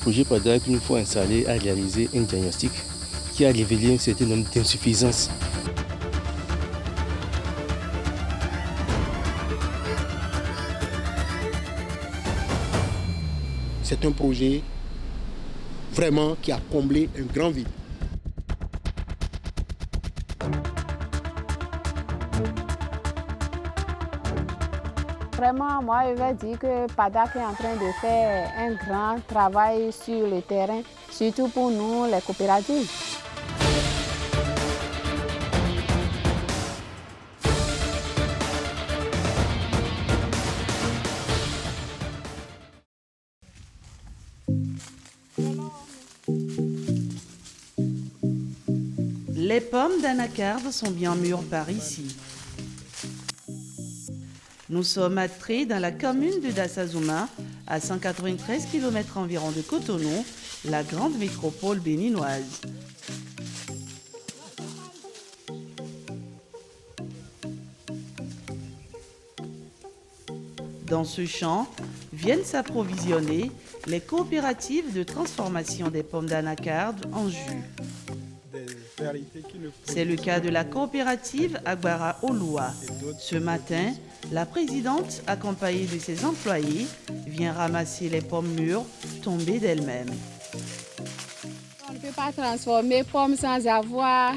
projet PADAC, une fois installé, a réalisé un diagnostic qui a révélé un certain nombre d'insuffisances. C'est un projet vraiment qui a comblé un grand vide. Vraiment, moi, je vais dire que PADAC est en train de faire un grand travail sur le terrain, surtout pour nous, les coopératives. Les pommes d'anacarde sont bien mûres par ici. Nous sommes à Tré, dans la commune de Dassazouma, à 193 km environ de Cotonou, la grande métropole béninoise. Dans ce champ, viennent s'approvisionner les coopératives de transformation des pommes d'anacarde en jus. C'est le cas de la coopérative Agbara Oloua. Ce matin, la présidente, accompagnée de ses employés, vient ramasser les pommes mûres tombées d'elles-mêmes. On ne peut pas transformer pomme sans avoir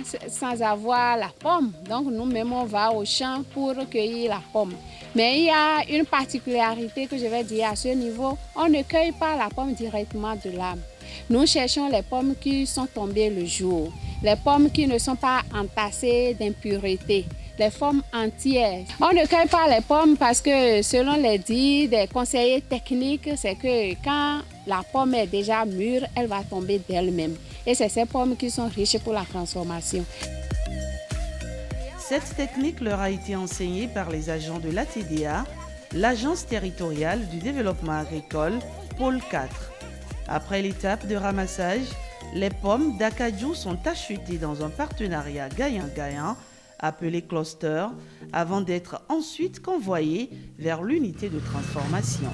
la pomme. Donc nous-mêmes, on va au champ pour cueillir la pomme. Mais il y a une particularité que je vais dire à ce niveau. On ne cueille pas la pomme directement de l'arbre. Nous cherchons les pommes qui sont tombées le jour. Les pommes qui ne sont pas entassées d'impuretés. Les pommes entières. On ne cueille pas les pommes parce que selon les dires des conseillers techniques, c'est que quand la pomme est déjà mûre, elle va tomber d'elle-même. Et c'est ces pommes qui sont riches pour la transformation. Cette technique leur a été enseignée par les agents de l'ATDA, l'Agence territoriale du développement agricole, pôle 4. Après l'étape de ramassage, les pommes d'acajou sont achetées dans un partenariat gagnant-gagnant appelé cluster avant d'être ensuite convoyées vers l'unité de transformation.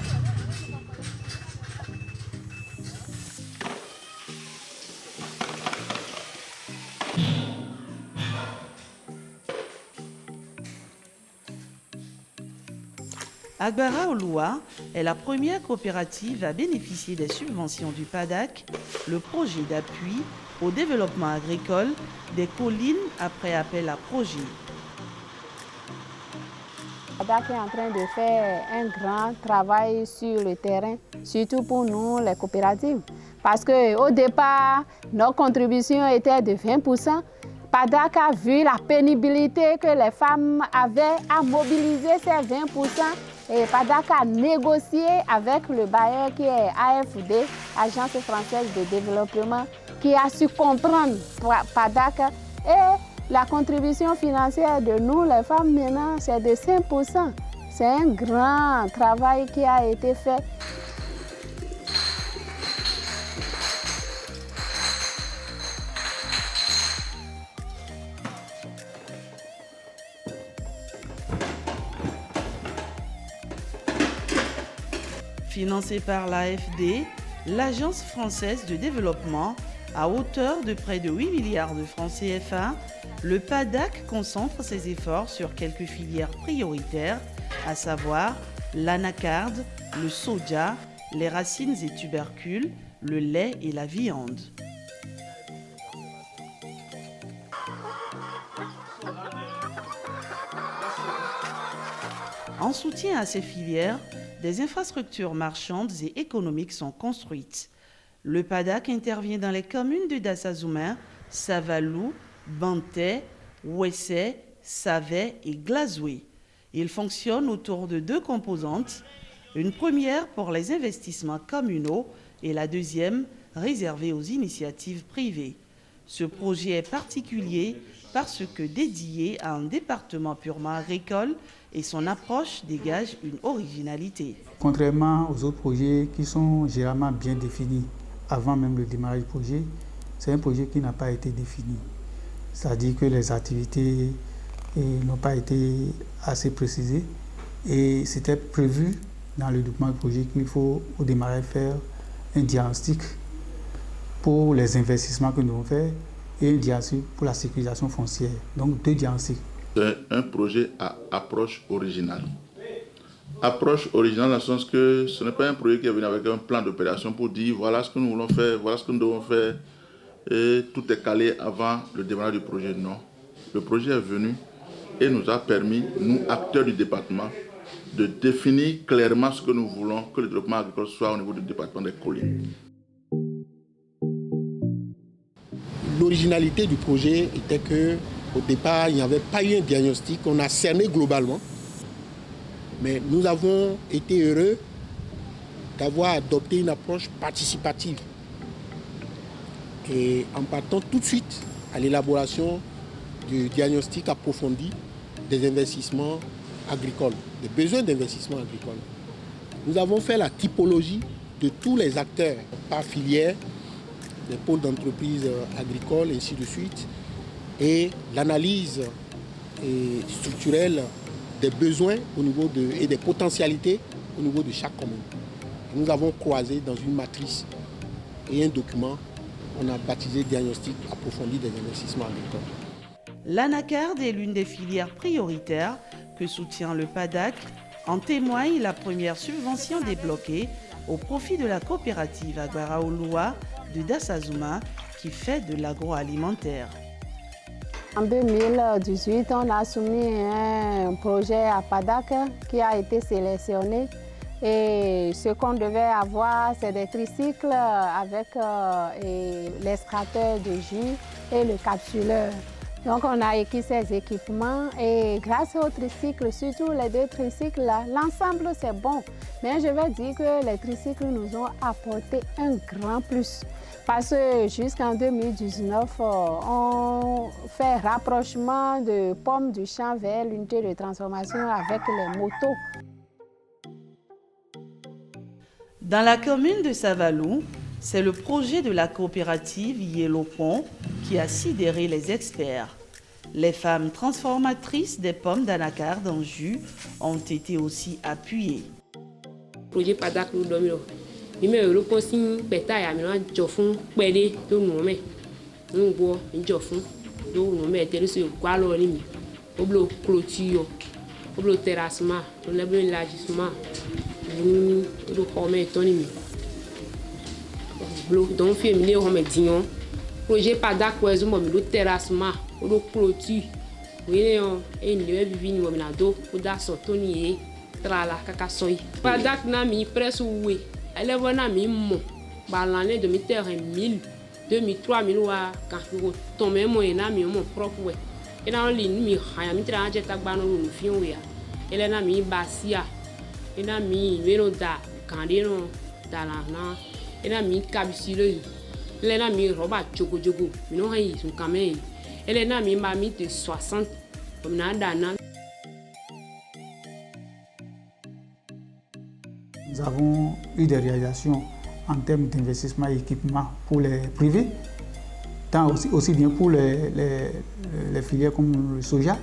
Agbara Oloua est la première coopérative à bénéficier des subventions du PADAC, le projet d'appui au développement agricole des collines après appel à projet. PADAC est en train de faire un grand travail sur le terrain, surtout pour nous, les coopératives. Parce qu'au départ, nos contributions étaient de 20%. PADAC a vu la pénibilité que les femmes avaient à mobiliser ces 20%. Et PADAC a négocié avec le bailleur qui est AFD, Agence française de développement, qui a su comprendre PADAC. Et la contribution financière de nous, les femmes, maintenant, c'est de 5%. C'est un grand travail qui a été fait. Financé par l'AFD, l'Agence française de développement, à hauteur de près de 8 milliards de francs CFA, le PADAC concentre ses efforts sur quelques filières prioritaires, à savoir l'anacarde, le soja, les racines et tubercules, le lait et la viande. En soutien à ces filières, des infrastructures marchandes et économiques sont construites. Le PADAC intervient dans les communes de Dassazouma, Savalou, Bantais, Ouessé, Savet et Glazoué. Il fonctionne autour de deux composantes, une première pour les investissements communaux et la deuxième réservée aux initiatives privées. Ce projet est particulier parce que dédié à un département purement agricole et son approche dégage une originalité. Contrairement aux autres projets qui sont généralement bien définis avant même le démarrage du projet, c'est un projet qui n'a pas été défini. C'est-à-dire que les activités n'ont pas été assez précisées et c'était prévu dans le document du projet qu'il faut au démarrage faire un diagnostic pour les investissements que nous avons faits et un diagnostic pour la sécurisation foncière. Donc 2 diagnostics. C'est un projet à approche originale. Approche originale dans le sens que ce n'est pas un projet qui est venu avec un plan d'opération pour dire voilà ce que nous voulons faire, voilà ce que nous devons faire et tout est calé avant le démarrage du projet. Non. Le projet est venu et nous a permis, nous acteurs du département, de définir clairement ce que nous voulons que le développement agricole soit au niveau du département des collines. L'originalité du projet était que au départ, il n'y avait pas eu un diagnostic. On a cerné globalement. Mais nous avons été heureux d'avoir adopté une approche participative. Et en partant tout de suite à l'élaboration du diagnostic approfondi des investissements agricoles, des besoins d'investissement agricole. Nous avons fait la typologie de tous les acteurs par filière, les pôles d'entreprise agricoles, et ainsi de suite, et l'analyse structurelle des besoins au niveau et des potentialités au niveau de chaque commune. Nous avons croisé dans une matrice et un document qu'on a baptisé Diagnostic approfondi des investissements agricoles. L'anacarde est l'une des filières prioritaires que soutient le PADAC. En témoigne la première subvention débloquée au profit de la coopérative Agbara-Oloa de Dassazouma qui fait de l'agroalimentaire. En 2018, on a soumis un projet à PADAC qui a été sélectionné. Et ce qu'on devait avoir, c'est des tricycles avec l'extracteur de jus et le capsuleur. Donc on a équipé ces équipements et grâce aux tricycles, surtout les 2 tricycles, l'ensemble c'est bon. Mais je vais dire que les tricycles nous ont apporté un grand plus. Parce que jusqu'en 2019, on fait rapprochement de pommes du champ vers l'unité de transformation avec les motos. Dans la commune de Savalou, c'est le projet de la coopérative Yellowpont qui a sidéré les experts. Les femmes transformatrices des pommes d'anacarde en jus ont été aussi appuyées. Projet PADAC nous donne le conseil bétail à Jofun Pélé de nous-mêmes. Nous bois une Jofun, nous mettons sur quoi l'orimi, au bloc clôture, au bloc terrassement, au bloc élargissement, nous remettons les blocs donc féminin remettons. Projet PADAC pour le terrassement, au bloc clôture. Oui, et une levée vivine au minado, au dasotonier, trala cacasoy. PADAC n'a mis presque oui. Elle est venue à l'année 2000, 2003, quand nous tombons mon propre. Et dans l'île, nous avons mis un jet à Banon, elle a mis Bassia, elle a mis Véloda, Candino, Dalana, elle a mis Cabicule, elle a mis Robert Jogo, nous avons mis son camé, elle a mis Mamie de 60, comme Nadana. Nous avons eu des réalisations en termes d'investissement et équipement pour les privés, tant aussi bien pour les filières comme le soja,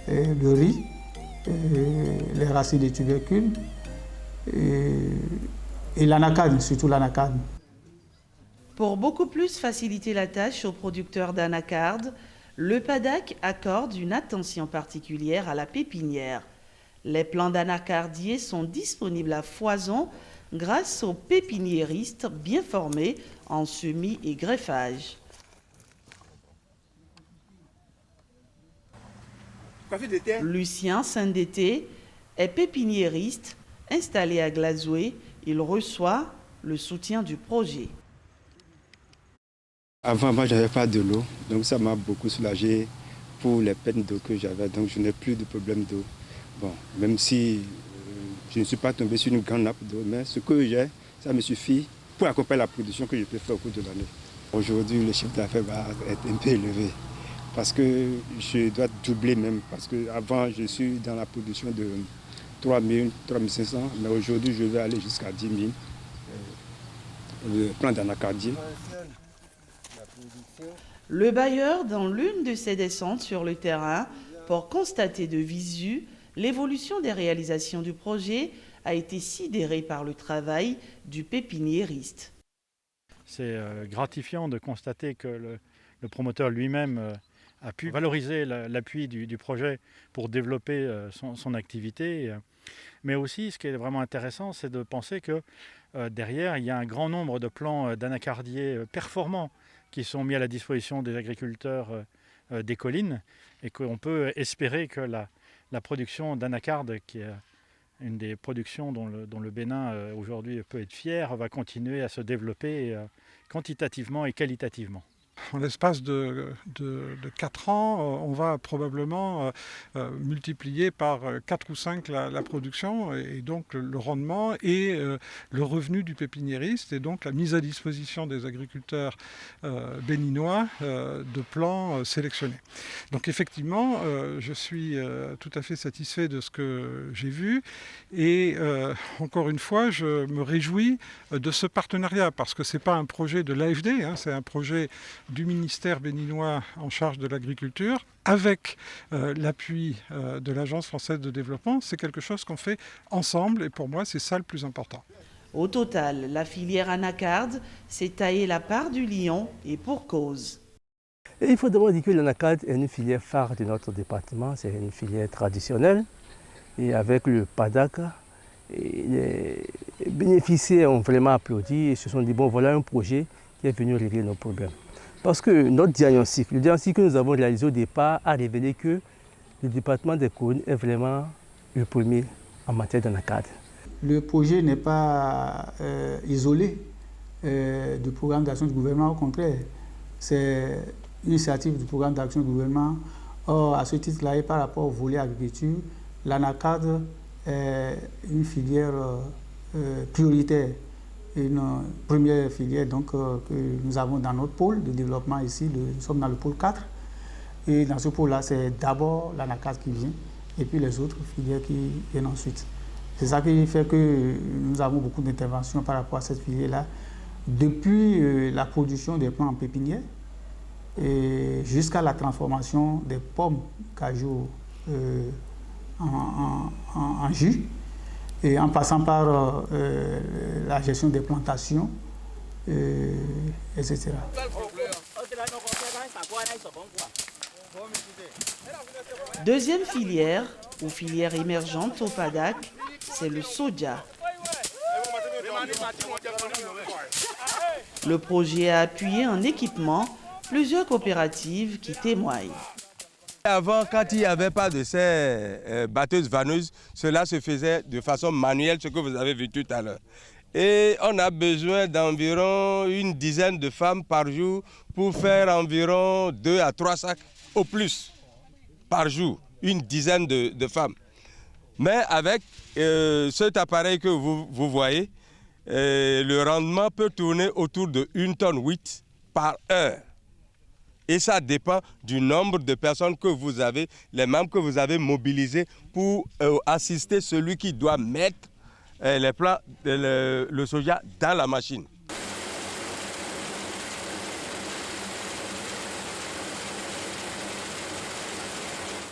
le riz, les racines de tubercules et l'anacarde, surtout l'anacarde. Pour beaucoup plus faciliter la tâche aux producteurs d'anacarde, le PADAC accorde une attention particulière à la pépinière. Les plants d'anacardier sont disponibles à foison grâce aux pépiniéristes bien formés en semis et greffage. Lucien Saint-Dété est pépiniériste installé à Glazoué. Il reçoit le soutien du projet. Avant, moi, je n'avais pas de l'eau, donc ça m'a beaucoup soulagé pour les peines d'eau que j'avais, donc je n'ai plus de problème d'eau. Bon, même si je ne suis pas tombé sur une grande nappe d'eau, mais ce que j'ai, ça me suffit pour accompagner la production que je peux faire au cours de l'année. Aujourd'hui, le chiffre d'affaires va être un peu élevé parce que je dois doubler même, parce qu'avant, je suis dans la production de 3 000, 3 500, mais aujourd'hui, je vais aller jusqu'à 10 000 le plan d'anacardier. Le bailleur, dans l'une de ses descentes sur le terrain, pour constater de visu l'évolution des réalisations du projet, a été sidéré par le travail du pépiniériste. C'est gratifiant de constater que le promoteur lui-même a pu valoriser l'appui du projet pour développer son activité. Mais aussi, ce qui est vraiment intéressant, c'est de penser que derrière, il y a un grand nombre de plants d'anacardiers performants qui sont mis à la disposition des agriculteurs des collines et qu'on peut espérer que la production d'anacarde, qui est une des productions dont le Bénin aujourd'hui peut être fier, va continuer à se développer quantitativement et qualitativement. En l'espace de 4 ans, on va probablement multiplier par 4 ou 5 la production et donc le rendement et le revenu du pépiniériste et donc la mise à disposition des agriculteurs béninois de plants sélectionnés. Donc effectivement, je suis tout à fait satisfait de ce que j'ai vu et encore une fois, je me réjouis de ce partenariat parce que ce n'est pas un projet de l'AFD, hein, c'est un projet du ministère béninois en charge de l'agriculture, avec l'appui de l'Agence française de développement. C'est quelque chose qu'on fait ensemble et pour moi, c'est ça le plus important. Au total, la filière anacarde s'est taillée la part du lion et pour cause. Et il faut d'abord dire que l'anacarde est une filière phare de notre département, c'est une filière traditionnelle. Et avec le PADAC, les bénéficiaires ont vraiment applaudi et se sont dit, bon voilà un projet qui est venu régler nos problèmes. Parce que notre diagnostic, le diagnostic que nous avons réalisé au départ a révélé que le département des collines est vraiment le premier en matière d'anacarde. Le projet n'est pas isolé du programme d'action du gouvernement, au contraire. C'est une initiative du programme d'action du gouvernement. Or, à ce titre-là, et par rapport au volet agriculture, l'anacarde est une filière prioritaire. Une première filière donc, que nous avons dans notre pôle de développement ici, nous sommes dans le pôle 4. Et dans ce pôle-là, c'est d'abord l'anacarde qui vient et puis les autres filières qui viennent ensuite. C'est ça qui fait que nous avons beaucoup d'interventions par rapport à cette filière-là, depuis la production des plants en pépinière jusqu'à la transformation des pommes cajou en jus. Et en passant par la gestion des plantations, etc. Deuxième filière, ou filière émergente au PADAC, c'est le soja. Le projet a appuyé en équipement plusieurs coopératives qui témoignent. Avant, quand il n'y avait pas de ces batteuses vanneuses, cela se faisait de façon manuelle, ce que vous avez vu tout à l'heure. Et on a besoin d'environ une dizaine de femmes par jour pour faire environ 2 à 3 sacs au plus par jour, une dizaine de femmes. Mais avec cet appareil que vous voyez, le rendement peut tourner autour de 1,8 tonne par heure. Et ça dépend du nombre de personnes que vous avez, les membres que vous avez mobilisés pour assister celui qui doit mettre les plants, le soja dans la machine.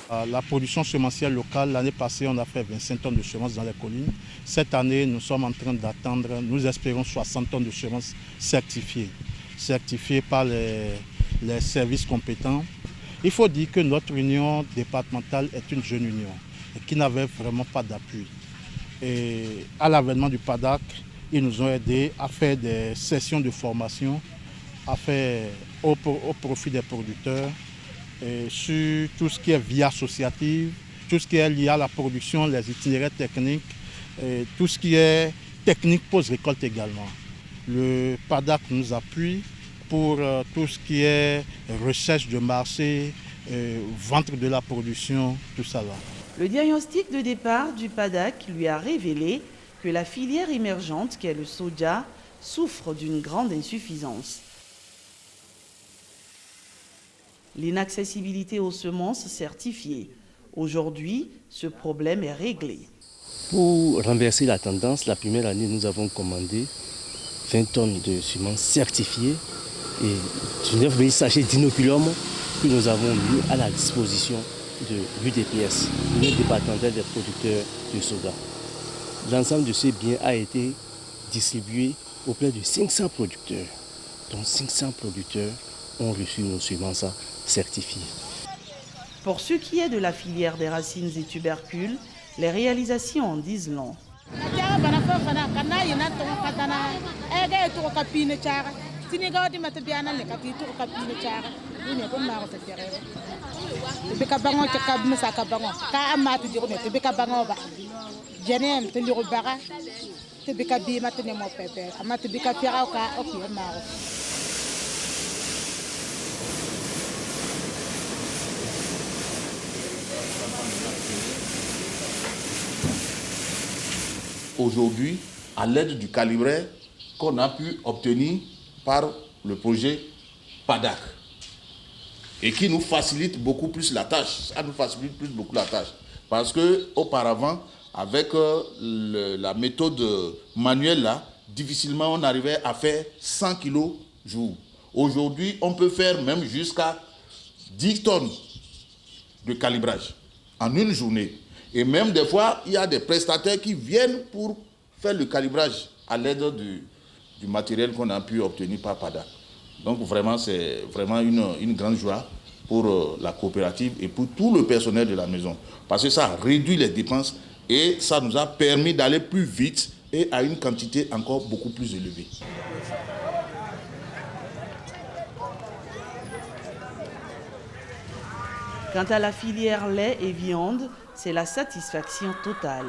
La production semencière locale, l'année passée, on a fait 25 tonnes de semences dans les collines. Cette année, nous sommes en train d'attendre, nous espérons 60 tonnes de semences certifiées par les services compétents. Il faut dire que notre union départementale est une jeune union et qui n'avait vraiment pas d'appui. Et à l'avènement du PADAC, ils nous ont aidés à faire des sessions de formation au profit des producteurs sur tout ce qui est vie associative, tout ce qui est lié à la production, les itinéraires techniques, et tout ce qui est technique post-récolte également. Le PADAC nous appuie pour tout ce qui est recherche de marché, vente de la production, tout ça là. Le diagnostic de départ du PADAC lui a révélé que la filière émergente qu'est le soja souffre d'une grande insuffisance. L'inaccessibilité aux semences certifiées. Aujourd'hui, ce problème est réglé. Pour renverser la tendance, la première année, nous avons commandé 20 tonnes de semences certifiées et 19 000 sachets d'inoculum que nous avons mis à la disposition de l'UDPS, l'Union départementale des producteurs de soja. L'ensemble de ces biens a été distribué auprès de 500 producteurs dont 500 producteurs ont reçu nos semences certifiées. Pour ce qui est de la filière des racines et tubercules, les réalisations en disent long. Aujourd'hui, à l'aide du calibraire qu'on a pu obtenir par le projet PADAC et qui nous facilite beaucoup plus la tâche. Ça nous facilite beaucoup la tâche parce que auparavant, avec la méthode manuelle là, difficilement on arrivait à faire 100 kilos jour. Aujourd'hui, on peut faire même jusqu'à 10 tonnes de calibrage en une journée. Et même des fois, il y a des prestataires qui viennent pour faire le calibrage à l'aide du matériel qu'on a pu obtenir par PADAC. Donc vraiment, c'est vraiment une grande joie pour la coopérative et pour tout le personnel de la maison. Parce que ça réduit les dépenses et ça nous a permis d'aller plus vite et à une quantité encore beaucoup plus élevée. Quant à la filière lait et viande, c'est la satisfaction totale.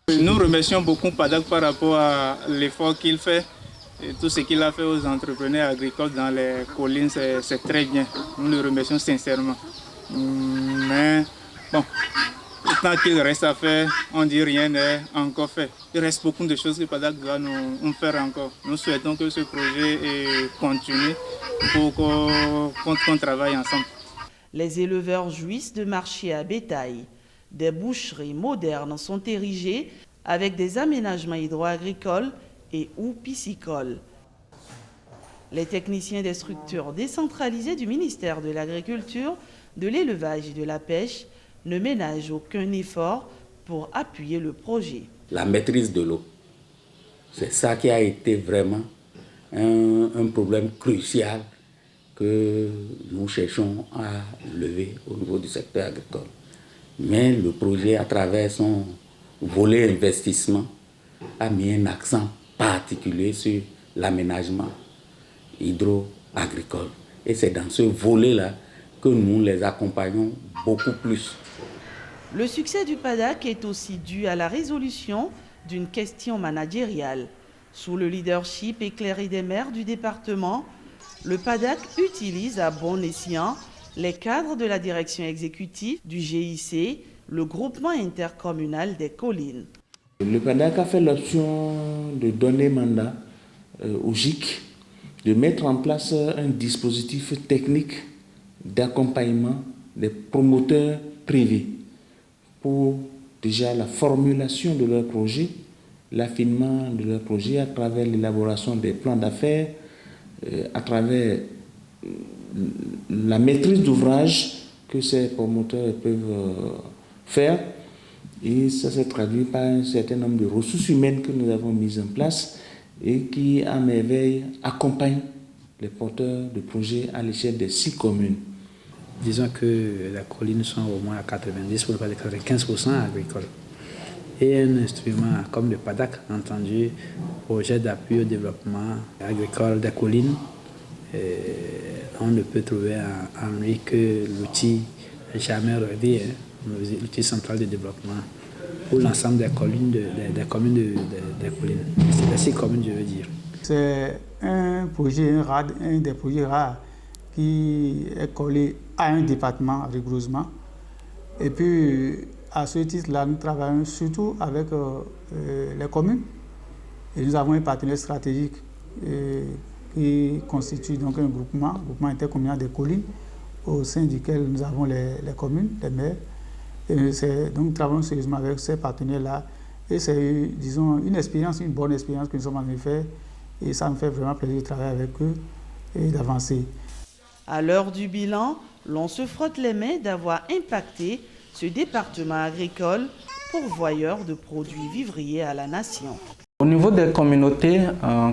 Nous remercions beaucoup PADAC par rapport à l'effort qu'il fait et tout ce qu'il a fait aux entrepreneurs agricoles dans les collines, c'est très bien. Nous le remercions sincèrement. Mais bon, tant qu'il reste à faire, on dit rien n'est encore fait. Il reste beaucoup de choses que PADAC doit nous faire encore. Nous souhaitons que ce projet continue pour qu'on travaille ensemble. Les éleveurs jouissent de marchés à bétail. Des boucheries modernes sont érigées avec des aménagements hydro-agricoles et ou piscicoles. Les techniciens des structures décentralisées du ministère de l'Agriculture, de l'Élevage et de la Pêche ne ménagent aucun effort pour appuyer le projet. La maîtrise de l'eau, c'est ça qui a été vraiment un problème crucial que nous cherchons à lever au niveau du secteur agricole. Mais le projet, à travers son volet investissement, a mis un accent particulier sur l'aménagement hydro-agricole. Et c'est dans ce volet-là que nous les accompagnons beaucoup plus. Le succès du PADAC est aussi dû à la résolution d'une question managériale. Sous le leadership éclairé des maires du département, le PADAC utilise à bon escient les cadres de la direction exécutive du GIC, le groupement intercommunal des collines. Le PADAC a fait l'option de donner mandat au GIC de mettre en place un dispositif technique d'accompagnement des promoteurs privés pour déjà la formulation de leur projet, l'affinement de leur projet à travers l'élaboration des plans d'affaires, à travers la maîtrise d'ouvrage que ces promoteurs peuvent faire. Et ça s'est traduit par un certain nombre de ressources humaines que nous avons mises en place et qui, à merveille, accompagnent les porteurs de projets à l'échelle des 6 communes. Disons que les collines sont au moins à 90, pour ne pas dire 95% agricoles. Et un instrument comme le PADAC, entendu, projet d'appui au développement agricole des collines, on ne peut trouver en lui que l'outil jamais rêvé, l'outil central de développement pour l'ensemble des collines, des collines. C'est les 6 communes, je veux dire. C'est un des projets rares qui est collé à un département rigoureusement. Et puis, à ce titre-là, nous travaillons surtout avec les communes. Et nous avons un partenaire stratégique qui constitue donc un groupement intercommunal des collines, au sein duquel nous avons les communes, les maires. Et donc, nous travaillons sérieusement avec ces partenaires-là. Et c'est, disons, une bonne expérience que nous sommes en train de faire. Et ça me fait vraiment plaisir de travailler avec eux et d'avancer. À l'heure du bilan, l'on se frotte les mains d'avoir impacté ce département agricole pourvoyeur de produits vivriers à la nation. Au niveau des communautés,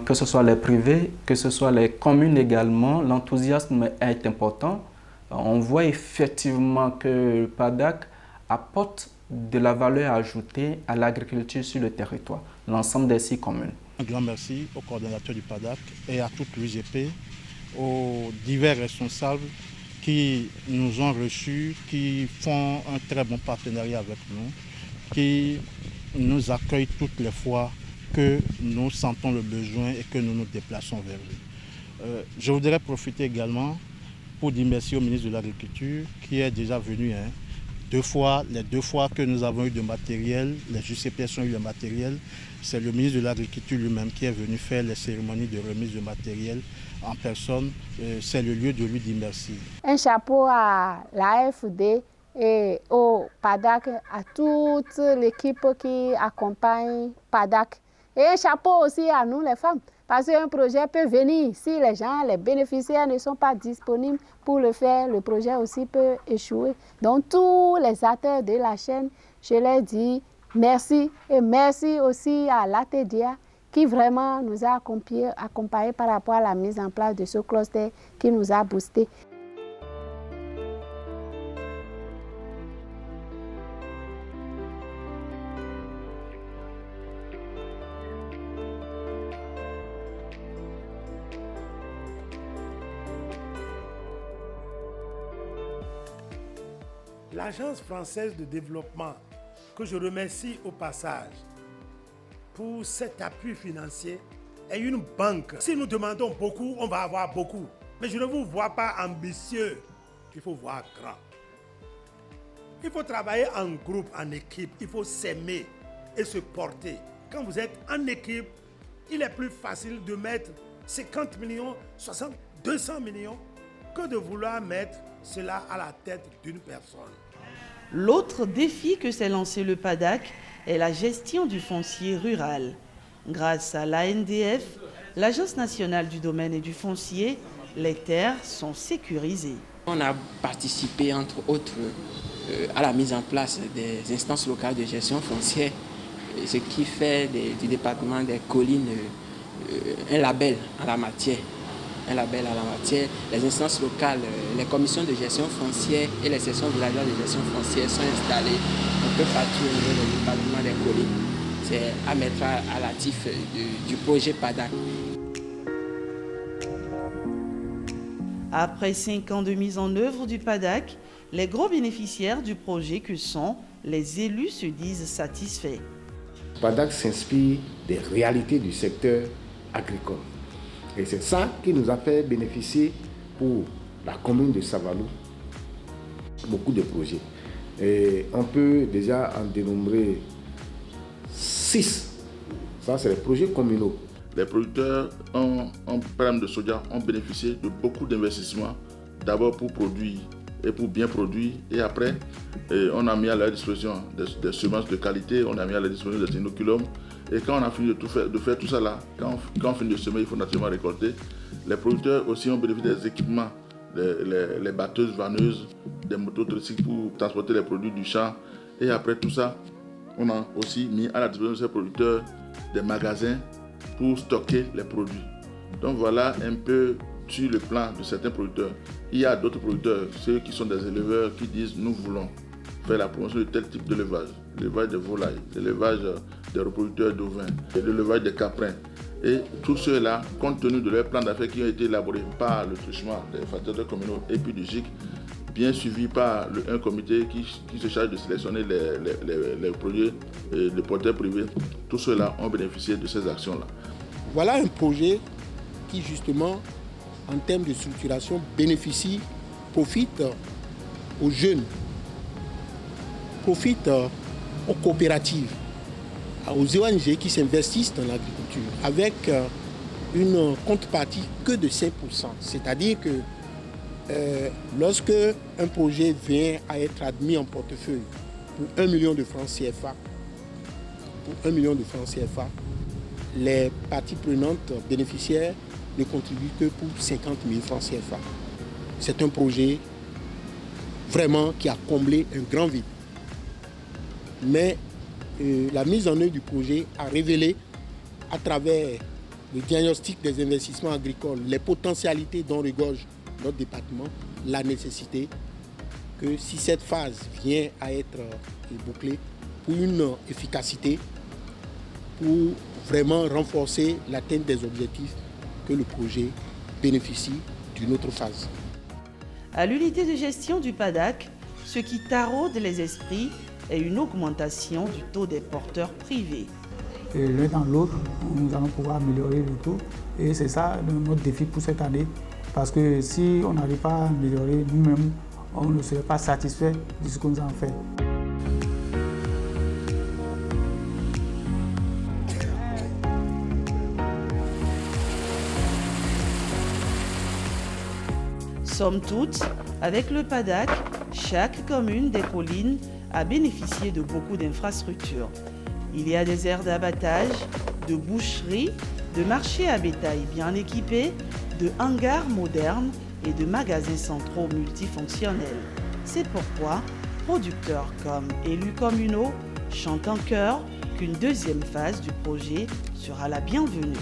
que ce soit les privés, que ce soit les communes également, l'enthousiasme est important. On voit effectivement que le PADAC apporte de la valeur ajoutée à l'agriculture sur le territoire, l'ensemble des 6 communes. Un grand merci au coordonnateur du PADAC et à toute l'UGP, aux divers responsables qui nous ont reçus, qui font un très bon partenariat avec nous, qui nous accueillent toutes les fois que nous sentons le besoin et que nous nous déplaçons vers eux. Je voudrais profiter également pour dire merci au ministre de l'Agriculture qui est déjà venu les 2 fois que nous avons eu de matériel, les UCPS ont eu le matériel, c'est le ministre de l'Agriculture lui-même qui est venu faire les cérémonies de remise de matériel en personne. C'est le lieu de lui dire merci. Un chapeau à la AFD et au PADAC, à toute l'équipe qui accompagne PADAC. Et un chapeau aussi à nous les femmes, parce qu'un projet peut venir. Si les bénéficiaires ne sont pas disponibles pour le faire, le projet aussi peut échouer. Donc tous les acteurs de la chaîne, je leur dis merci. Et merci aussi à l'ATDIA qui vraiment nous a accompagnés par rapport à la mise en place de ce cluster qui nous a boosté. L'Agence française de développement, que je remercie au passage pour cet appui financier, est une banque. Si nous demandons beaucoup, on va avoir beaucoup. Mais je ne vous vois pas ambitieux. Il faut voir grand. Il faut travailler en groupe, en équipe. Il faut s'aimer et se porter. Quand vous êtes en équipe, il est plus facile de mettre 50 millions, 60, 200 millions que de vouloir mettre cela à la tête d'une personne. L'autre défi que s'est lancé le PADAC est la gestion du foncier rural. Grâce à l'ANDF, l'Agence nationale du domaine et du foncier, les terres sont sécurisées. On a participé, entre autres, à la mise en place des instances locales de gestion foncière, ce qui fait du département des collines un label en la matière. Les instances locales, les commissions de gestion foncière et les sections villageoises de gestion foncière sont installées un peu partout au niveau du département des collines. C'est à mettre à l'actif du projet PADAC. Après 5 ans de mise en œuvre du PADAC, les gros bénéficiaires du projet que sont les élus se disent satisfaits. PADAC s'inspire des réalités du secteur agricole. Et c'est ça qui nous a fait bénéficier pour la commune de Savalou beaucoup de projets. Et on peut déjà en dénombrer 6. Ça, c'est les projets communaux. Les producteurs en palme de soja ont bénéficié de beaucoup d'investissements, d'abord pour produire et pour bien produire, et après on a mis à leur disposition des semences de qualité, on a mis à leur disposition des inoculums, et quand on a fini de faire tout ça là, quand on finit de semer, il faut naturellement récolter. Les producteurs aussi ont bénéficié des équipements, les batteuses vanneuses, des motos tricycles pour transporter les produits du champ, et après tout ça, on a aussi mis à la disposition de ces producteurs des magasins pour stocker les produits. Donc voilà un peu sur le plan de certains producteurs. Il y a d'autres producteurs, ceux qui sont des éleveurs, qui disent nous voulons faire la promotion de tel type d'élevage, l'élevage des volailles, l'élevage des reproducteurs d'ovins, l'élevage des caprins. Et tous ceux-là, compte tenu de leurs plans d'affaires qui ont été élaborés par le truchement des facteurs communaux et puis du GIC, bien suivi par un comité qui se charge de sélectionner les projets et les porteurs privés, tous ceux-là ont bénéficié de ces actions-là. Voilà un projet qui justement, en termes de structuration, profite aux jeunes, profite aux coopératives, aux ONG qui s'investissent dans l'agriculture, avec une contrepartie que de 5%. C'est-à-dire que lorsque un projet vient à être admis en portefeuille pour 1 million de francs CFA, les parties prenantes bénéficiaires ne contribuent que pour 50 000 francs CFA. C'est un projet vraiment qui a comblé un grand vide. Mais la mise en œuvre du projet a révélé à travers le diagnostic des investissements agricoles, les potentialités dont regorge notre département, la nécessité que si cette phase vient à être bouclée, pour une efficacité, pour vraiment renforcer l'atteinte des objectifs, que le projet bénéficie d'une autre phase. À l'unité de gestion du PADAC, ce qui taraude les esprits est une augmentation du taux des porteurs privés. Et l'un dans l'autre, nous allons pouvoir améliorer le taux. Et c'est ça notre défi pour cette année. Parce que si on n'arrive pas à améliorer nous-mêmes, on ne serait pas satisfait de ce que nous avons fait. Somme toute, avec le PADAC, chaque commune des collines a bénéficié de beaucoup d'infrastructures. Il y a des aires d'abattage, de boucheries, de marchés à bétail bien équipés, de hangars modernes et de magasins centraux multifonctionnels. C'est pourquoi producteurs comme élus communaux chantent en chœur qu'une deuxième phase du projet sera la bienvenue.